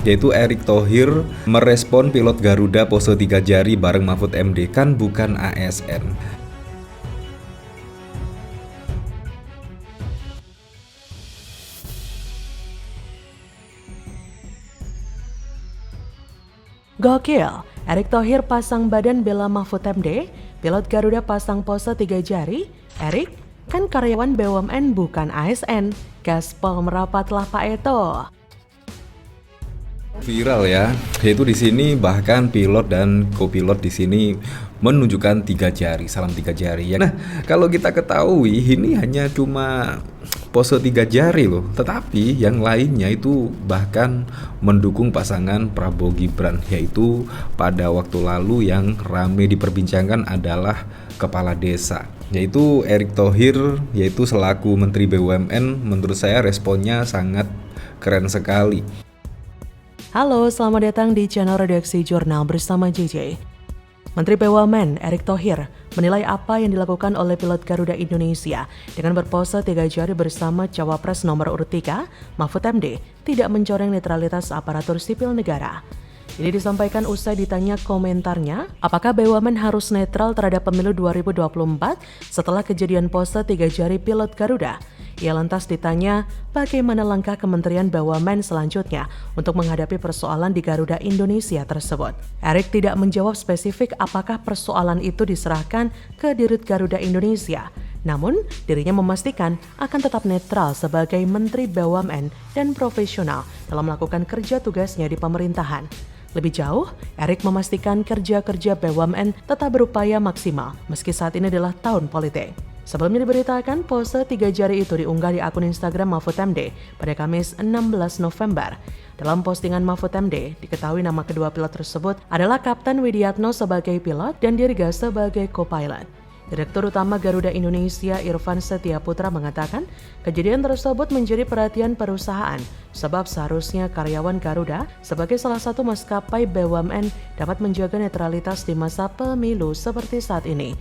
Yaitu Erick Thohir merespon pilot Garuda pose 3 jari bareng Mahfud MD, kan bukan ASN. Gokil, Erick Thohir pasang badan bela Mahfud MD, pilot Garuda pasang pose 3 jari. Erick, kan karyawan BUMN bukan ASN. Gaspol merapatlah Pak Eto. Viral ya, yaitu di sini bahkan pilot dan kopilot di sini menunjukkan 3 jari, salam 3 jari ya. Nah, kalau kita ketahui ini hanya cuma pose 3 jari loh, tetapi yang lainnya itu bahkan mendukung pasangan Prabowo Gibran, yaitu pada waktu lalu yang rame diperbincangkan adalah kepala desa, yaitu Erick Thohir, yaitu selaku Menteri BUMN. Menurut saya responnya sangat keren sekali. Halo, selamat datang di channel Redaksi Jurnal bersama JJ. Menteri BUMN Erick Thohir menilai apa yang dilakukan oleh pilot Garuda Indonesia dengan berpose 3 jari bersama Cawapres nomor urut 3, Mahfud MD, tidak mencoreng netralitas aparatur sipil negara. Ini disampaikan usai ditanya komentarnya, apakah BUMN harus netral terhadap pemilu 2024 setelah kejadian pose 3 jari pilot Garuda. Ia lantas ditanya bagaimana langkah Kementerian BUMN selanjutnya untuk menghadapi persoalan di Garuda Indonesia tersebut. Erick tidak menjawab spesifik apakah persoalan itu diserahkan ke Dirut Garuda Indonesia. Namun, dirinya memastikan akan tetap netral sebagai Menteri BUMN dan profesional dalam melakukan kerja tugasnya di pemerintahan. Lebih jauh, Erick memastikan kerja-kerja BUMN tetap berupaya maksimal meski saat ini adalah tahun politik. Sebelumnya diberitakan pose 3 jari itu diunggah di akun Instagram Mahfud MD pada Kamis 16 November. Dalam postingan Mahfud MD, diketahui nama kedua pilot tersebut adalah Kapten Widiatno sebagai pilot dan Dirga sebagai co-pilot. Direktur Utama Garuda Indonesia Irfan Setiaputra mengatakan kejadian tersebut menjadi perhatian perusahaan sebab seharusnya karyawan Garuda sebagai salah satu maskapai BUMN dapat menjaga netralitas di masa pemilu seperti saat ini.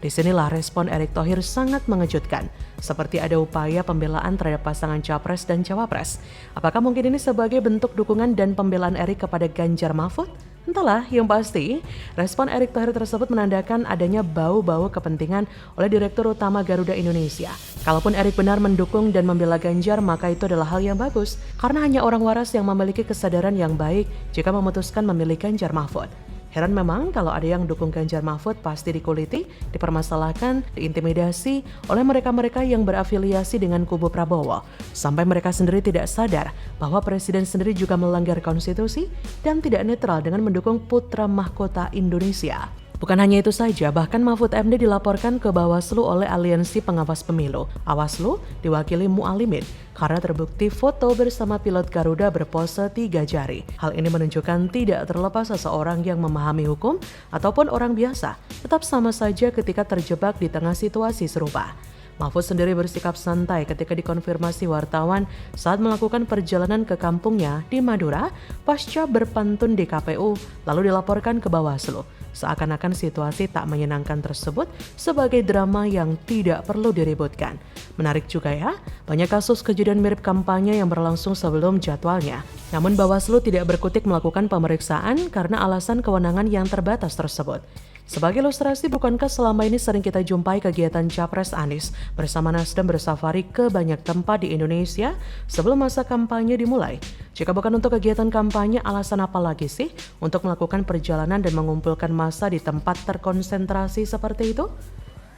Disinilah respon Erick Thohir sangat mengejutkan, seperti ada upaya pembelaan terhadap pasangan Capres dan Cawapres. Apakah mungkin ini sebagai bentuk dukungan dan pembelaan Erick kepada Ganjar Mahfud? Entahlah, yang pasti, respon Erick Thohir tersebut menandakan adanya bau-bau kepentingan oleh Direktur Utama Garuda Indonesia. Kalaupun Erick benar mendukung dan membela Ganjar, maka itu adalah hal yang bagus, karena hanya orang waras yang memiliki kesadaran yang baik jika memutuskan memilih Ganjar Mahfud. Heran memang kalau ada yang dukung Ganjar Mahfud pasti dikuliti, dipermasalahkan, diintimidasi oleh mereka-mereka yang berafiliasi dengan kubu Prabowo. Sampai mereka sendiri tidak sadar bahwa Presiden sendiri juga melanggar konstitusi dan tidak netral dengan mendukung putra mahkota Indonesia. Bukan hanya itu saja, bahkan Mahfud MD dilaporkan ke Bawaslu oleh Aliansi Pengawas Pemilu. Awaslu diwakili Mualimin karena terbukti foto bersama pilot Garuda berpose 3 jari. Hal ini menunjukkan tidak terlepas seseorang yang memahami hukum ataupun orang biasa, tetap sama saja ketika terjebak di tengah situasi serupa. Mahfud sendiri bersikap santai ketika dikonfirmasi wartawan saat melakukan perjalanan ke kampungnya di Madura pasca berpantun di KPU lalu dilaporkan ke Bawaslu. Seakan-akan situasi tak menyenangkan tersebut sebagai drama yang tidak perlu diributkan. Menarik juga ya, banyak kasus kejadian mirip kampanye yang berlangsung sebelum jadwalnya. Namun Bawaslu tidak berkutik melakukan pemeriksaan karena alasan kewenangan yang terbatas tersebut. Sebagai ilustrasi, bukankah selama ini sering kita jumpai kegiatan Capres Anies bersama Nasdem bersafari ke banyak tempat di Indonesia sebelum masa kampanye dimulai? Jika bukan untuk kegiatan kampanye, alasan apa lagi sih untuk melakukan perjalanan dan mengumpulkan massa di tempat terkonsentrasi seperti itu?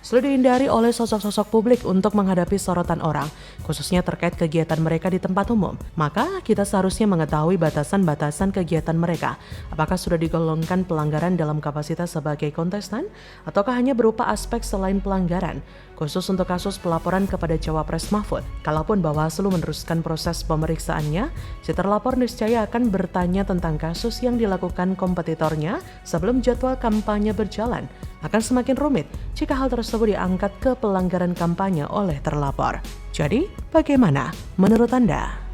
Sulit dihindari oleh sosok-sosok publik untuk menghadapi sorotan orang, khususnya terkait kegiatan mereka di tempat umum. Maka kita seharusnya mengetahui batasan-batasan kegiatan mereka. Apakah sudah digolongkan pelanggaran dalam kapasitas sebagai kontestan, ataukah hanya berupa aspek selain pelanggaran? Khusus untuk kasus pelaporan kepada Cawapres Mahfud, kalaupun Bawaslu meneruskan proses pemeriksaannya, si terlapor niscaya akan bertanya tentang kasus yang dilakukan kompetitornya sebelum jadwal kampanye berjalan. Akan semakin rumit jika hal tersebut diangkat ke pelanggaran kampanye oleh terlapor. Jadi, bagaimana menurut Anda?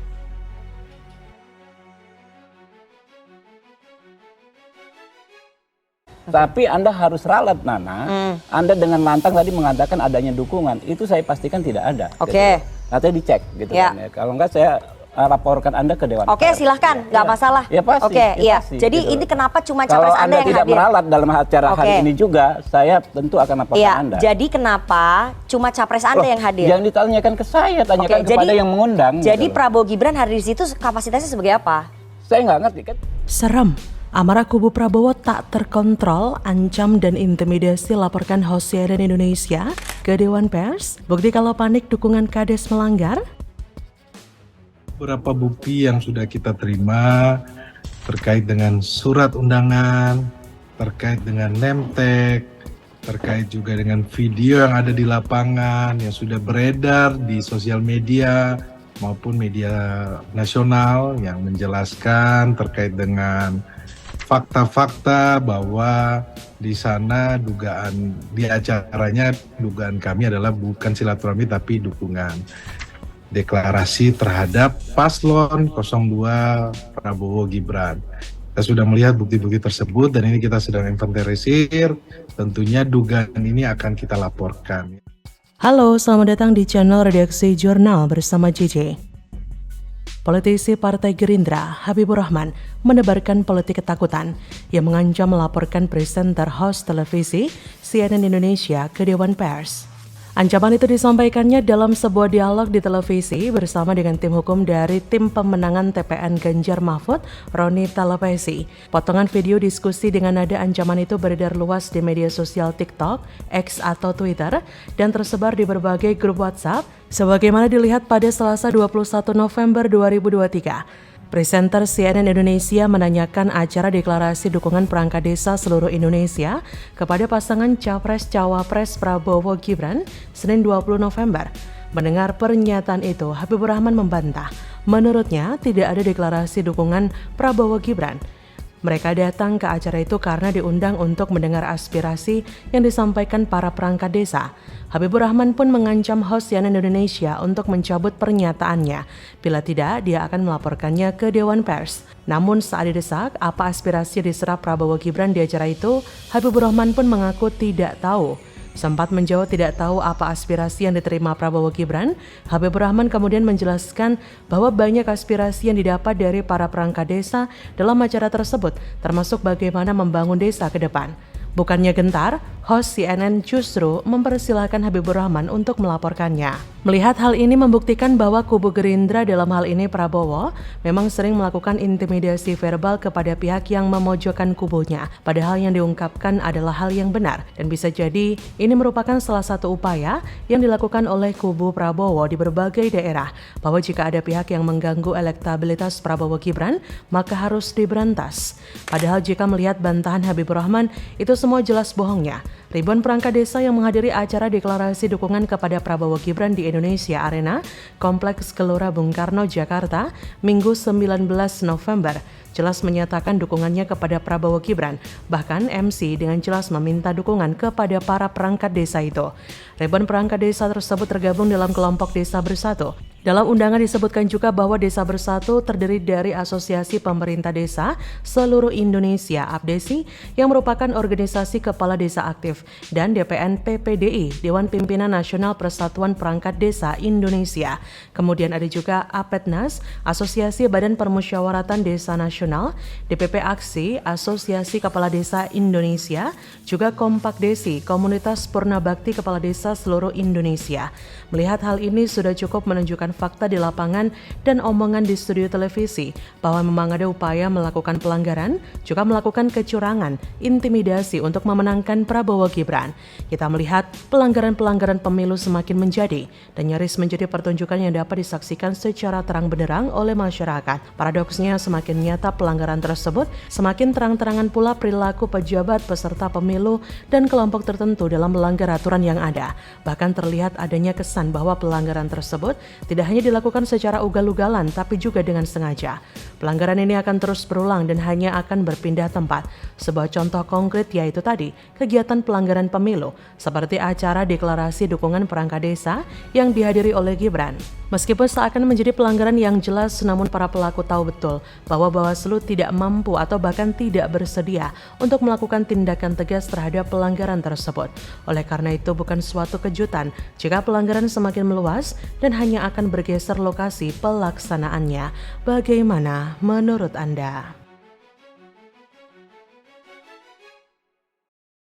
Tapi Anda harus ralat, Nana. Anda dengan lantang tadi mengatakan adanya dukungan. Itu saya pastikan tidak ada. Oke. Gitu. Nanti dicek gitu Ya. kan ya. Kalau enggak saya laporkan Anda ke Dewan Oke, Pers. silahkan, nggak masalah. Ya pasti. Oke, ya iya. pasti, Jadi gitu. ini kenapa cuma Kalau capres Anda Anda yang tidak hadir? meralat dalam acara Oke. hari ini juga, saya tentu akan laporkan Iya, Anda. jadi kenapa cuma capres Anda yang hadir? Jangan ditanyakan ke saya, tanyakan Oke, kepada yang mengundang. Jadi gitu loh. Prabowo Gibran hadir di situ kapasitasnya sebagai apa? Saya nggak ngerti kan. Serem. Amarah kubu Prabowo tak terkontrol, ancam dan intimidasi laporkan host CNN Indonesia ke Dewan Pers. Bukti kalau panik dukungan Kades melanggar. Beberapa bukti yang sudah kita terima terkait dengan surat undangan, terkait dengan name tag, terkait juga dengan video yang ada di lapangan yang sudah beredar di sosial media maupun media nasional yang menjelaskan terkait dengan fakta-fakta bahwa di sana di acaranya dugaan kami adalah bukan silaturahmi tapi dukungan deklarasi terhadap paslon 02 Prabowo Gibran. Kita sudah melihat bukti-bukti tersebut dan ini kita sedang inventarisir. Tentunya dugaan ini akan kita laporkan. Halo, selamat datang di channel Redaksi Jurnal bersama JJ. Politisi Partai Gerindra, Habibur Rahman, menebarkan politik ketakutan yang mengancam melaporkan presenter host televisi CNN Indonesia ke Dewan Pers. Ancaman itu disampaikannya dalam sebuah dialog di televisi bersama dengan tim hukum dari tim pemenangan TPN Ganjar Mahfud, Roni Talapesi. Potongan video diskusi dengan nada ancaman itu beredar luas di media sosial TikTok, X atau Twitter, dan tersebar di berbagai grup WhatsApp, sebagaimana dilihat pada Selasa 21 November 2023. Presenter CNN Indonesia menanyakan acara deklarasi dukungan perangkat desa seluruh Indonesia kepada pasangan Capres-Cawapres Prabowo Gibran Senin 20 November. Mendengar pernyataan itu, Habibur Rahman membantah. Menurutnya, tidak ada deklarasi dukungan Prabowo Gibran. Mereka datang ke acara itu karena diundang untuk mendengar aspirasi yang disampaikan para perangkat desa. Habibur Rahman pun mengancam host CNN Indonesia untuk mencabut pernyataannya. Bila tidak, dia akan melaporkannya ke Dewan Pers. Namun saat didesak, apa aspirasi yang diserap Prabowo Gibran di acara itu, Habibur Rahman pun mengaku tidak tahu. Sempat menjawab tidak tahu apa aspirasi yang diterima Prabowo Gibran, Habibur Rahman kemudian menjelaskan bahwa banyak aspirasi yang didapat dari para perangkat desa dalam acara tersebut, termasuk bagaimana membangun desa ke depan. Bukannya gentar, host CNN justru mempersilahkan Habibur Rahman untuk melaporkannya. Melihat hal ini membuktikan bahwa kubu Gerindra dalam hal ini Prabowo memang sering melakukan intimidasi verbal kepada pihak yang memojokkan kubunya. Padahal yang diungkapkan adalah hal yang benar dan bisa jadi ini merupakan salah satu upaya yang dilakukan oleh kubu Prabowo di berbagai daerah bahwa jika ada pihak yang mengganggu elektabilitas Prabowo Gibran maka harus diberantas. Padahal jika melihat bantahan Habibur Rahman itu semua jelas bohongnya. Ribuan perangkat desa yang menghadiri acara deklarasi dukungan kepada Prabowo Gibran di Indonesia Arena, Kompleks Gelora Bung Karno, Jakarta, Minggu 19 November, jelas menyatakan dukungannya kepada Prabowo Gibran. Bahkan MC dengan jelas meminta dukungan kepada para perangkat desa itu. Ribuan perangkat desa tersebut tergabung dalam kelompok Desa Bersatu. Dalam undangan disebutkan juga bahwa Desa Bersatu terdiri dari Asosiasi Pemerintah Desa Seluruh Indonesia (APDESI) yang merupakan organisasi kepala desa aktif dan DPN PPDI Dewan Pimpinan Nasional Persatuan Perangkat Desa Indonesia. Kemudian ada juga APEDNAS Asosiasi Badan Permusyawaratan Desa Nasional, DPP Aksi Asosiasi Kepala Desa Indonesia, juga Kompak Desi Komunitas Purna Bakti Kepala Desa Seluruh Indonesia. Melihat hal ini sudah cukup menunjukkan fakta di lapangan dan omongan di studio televisi bahwa memang ada upaya melakukan pelanggaran, juga melakukan kecurangan, intimidasi untuk memenangkan Prabowo Gibran. Kita melihat pelanggaran-pelanggaran pemilu semakin menjadi dan nyaris menjadi pertunjukan yang dapat disaksikan secara terang benderang oleh masyarakat. Paradoksnya semakin nyata pelanggaran tersebut, semakin terang-terangan pula perilaku pejabat peserta pemilu dan kelompok tertentu dalam melanggar aturan yang ada. Bahkan terlihat adanya kesan bahwa pelanggaran tersebut tidak hanya dilakukan secara ugal-ugalan tapi juga dengan sengaja. Pelanggaran ini akan terus berulang dan hanya akan berpindah tempat. Sebuah contoh konkret yaitu tadi, kegiatan pelanggaran pemilu seperti acara deklarasi dukungan perangkat desa yang dihadiri oleh Gibran. Meskipun seakan menjadi pelanggaran yang jelas, namun para pelaku tahu betul bahwa Bawaslu tidak mampu atau bahkan tidak bersedia untuk melakukan tindakan tegas terhadap pelanggaran tersebut. Oleh karena itu bukan suatu kejutan jika pelanggaran semakin meluas dan hanya akan bergeser lokasi pelaksanaannya. Bagaimana menurut Anda?